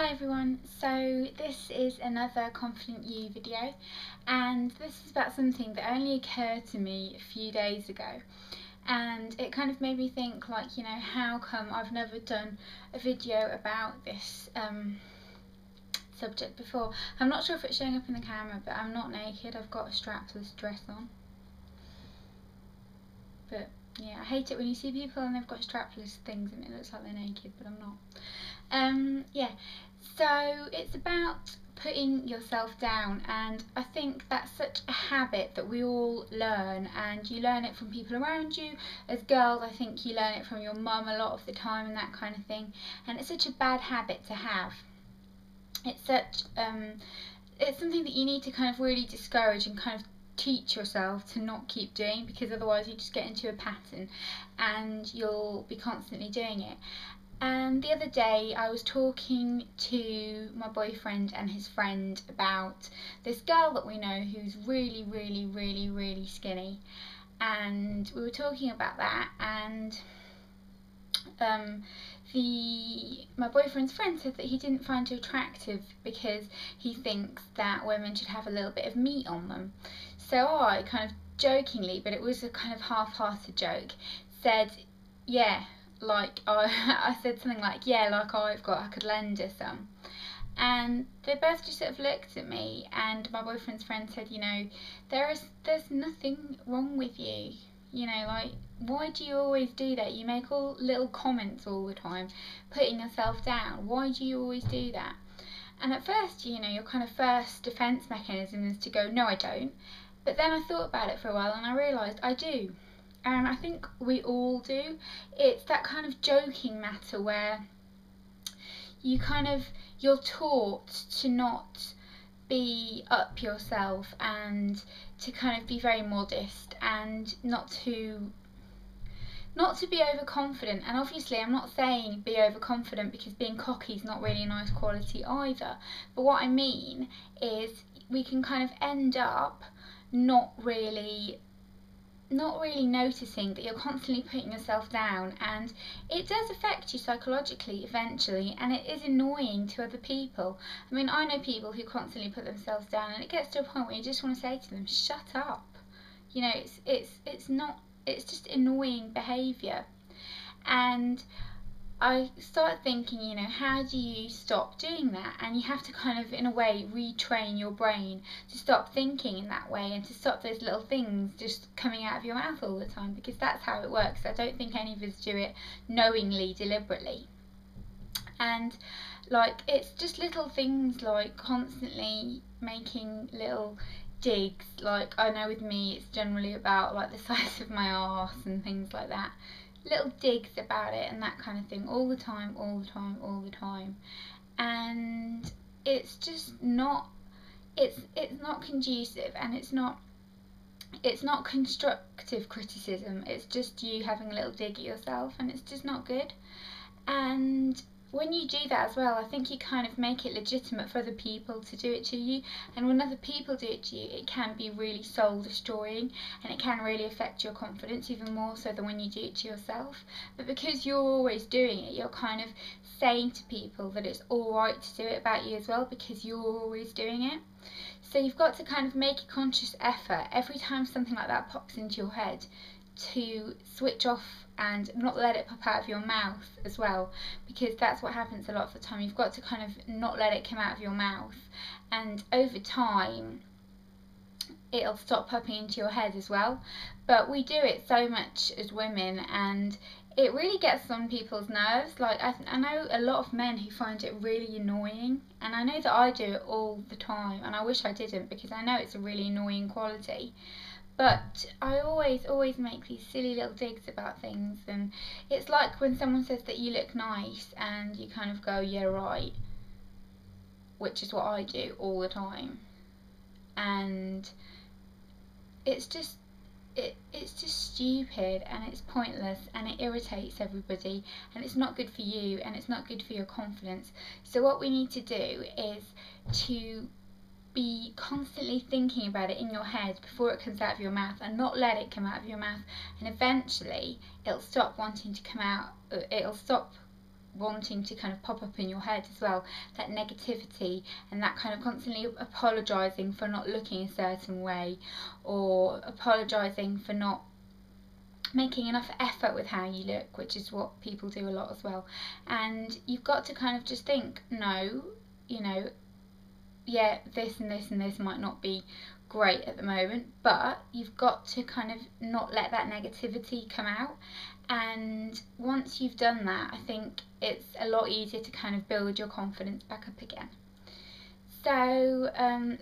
Hi everyone, so this is another Confident You video, and this is about something that only occurred to me a few days ago, and it kind of made me think, like, you know, how come I've never done a video about this subject before. I'm not sure if it's showing up in the camera, but I'm not naked. I've got a strapless dress on, but yeah, I hate it when you see people and they've got strapless things and it looks like they're naked, but I'm not. Yeah, so it's about putting yourself down, and I think that's such a habit that we all learn, and you learn it from people around you. As girls, I think you learn it from your mum a lot of the time and that kind of thing, and it's such a bad habit to have. It's such it's something that you need to kind of really discourage and kind of teach yourself to not keep doing, because otherwise you just get into a pattern and you'll be constantly doing it. And the other day I was talking to my boyfriend and his friend about this girl that we know who's really skinny, and we were talking about that, and my boyfriend's friend said that he didn't find her attractive because he thinks that women should have a little bit of meat on them. So I kind of jokingly, but it was a kind of half-hearted joke, said, yeah, like I said something like, yeah, like I could lend her some. And they both just sort of looked at me, and my boyfriend's friend said, you know, there's nothing wrong with you. You know, like, why do you always do that? You make all little comments all the time, putting yourself down. Why do you always do that? And at first, you know, your kind of first defense mechanism is to go, no, I don't. But then I thought about it for a while and I realised I do. And I think we all do. It's that kind of joking matter where you're taught to not be up yourself and to kind of be very modest and not to be overconfident. And obviously I'm not saying be overconfident, because being cocky is not really a nice quality either. But what I mean is we can kind of end up not really noticing that you're constantly putting yourself down, and it does affect you psychologically eventually, and it is annoying to other people. I mean, I know people who constantly put themselves down, and it gets to a point where you just want to say to them, shut up. You know, it's just annoying behaviour. And I started thinking, you know, how do you stop doing that? And you have to kind of, in a way, retrain your brain to stop thinking in that way and to stop those little things just coming out of your mouth all the time, because that's how it works. I don't think any of us do it knowingly, deliberately. And, like, it's just little things like constantly making little digs. Like, I know with me it's generally about, like, the size of my arse and things like that. Little digs about it and that kind of thing all the time, and it's just not, it's not conducive, and it's not constructive criticism. It's just you having a little dig at yourself, and it's just not good. And when you do that as well, I think you kind of make it legitimate for other people to do it to you, and when other people do it to you, it can be really soul destroying, and it can really affect your confidence even more so than when you do it to yourself. But because you're always doing it, you're kind of saying to people that it's alright to do it about you as well, because you're always doing it. So you've got to kind of make a conscious effort every time something like that pops into your head to switch off and not let it pop out of your mouth as well, because that's what happens a lot of the time. You've got to kind of not let it come out of your mouth, and over time it'll stop popping into your head as well. But we do it so much as women, and it really gets on people's nerves. Like, I know a lot of men who find it really annoying, and I know that I do it all the time, and I wish I didn't, because I know it's a really annoying quality. But I always make these silly little digs about things, and it's like when someone says that you look nice and you kind of go, yeah, right, which is what I do all the time. And it's just stupid, and it's pointless, and it irritates everybody, and it's not good for you, and it's not good for your confidence. So what we need to do is to be constantly thinking about it in your head before it comes out of your mouth, and not let it come out of your mouth, and eventually it'll stop wanting to come out. It'll stop wanting to kind of pop up in your head as well, that negativity and that kind of constantly apologising for not looking a certain way, or apologising for not making enough effort with how you look, which is what people do a lot as well. And you've got to kind of just think, no, you know, yeah, this and this and this might not be great at the moment, but you've got to kind of not let that negativity come out. And once you've done that, I think it's a lot easier to kind of build your confidence back up again. So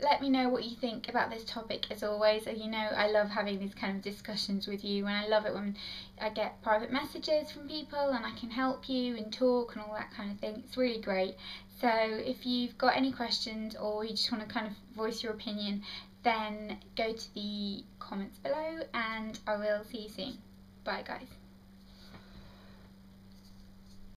let me know what you think about this topic. As always, you know, I love having these kind of discussions with you, and I love it when I get private messages from people and I can help you and talk and all that kind of thing. It's really great. So if you've got any questions or you just want to kind of voice your opinion, then go to the comments below, and I will see you soon. Bye guys.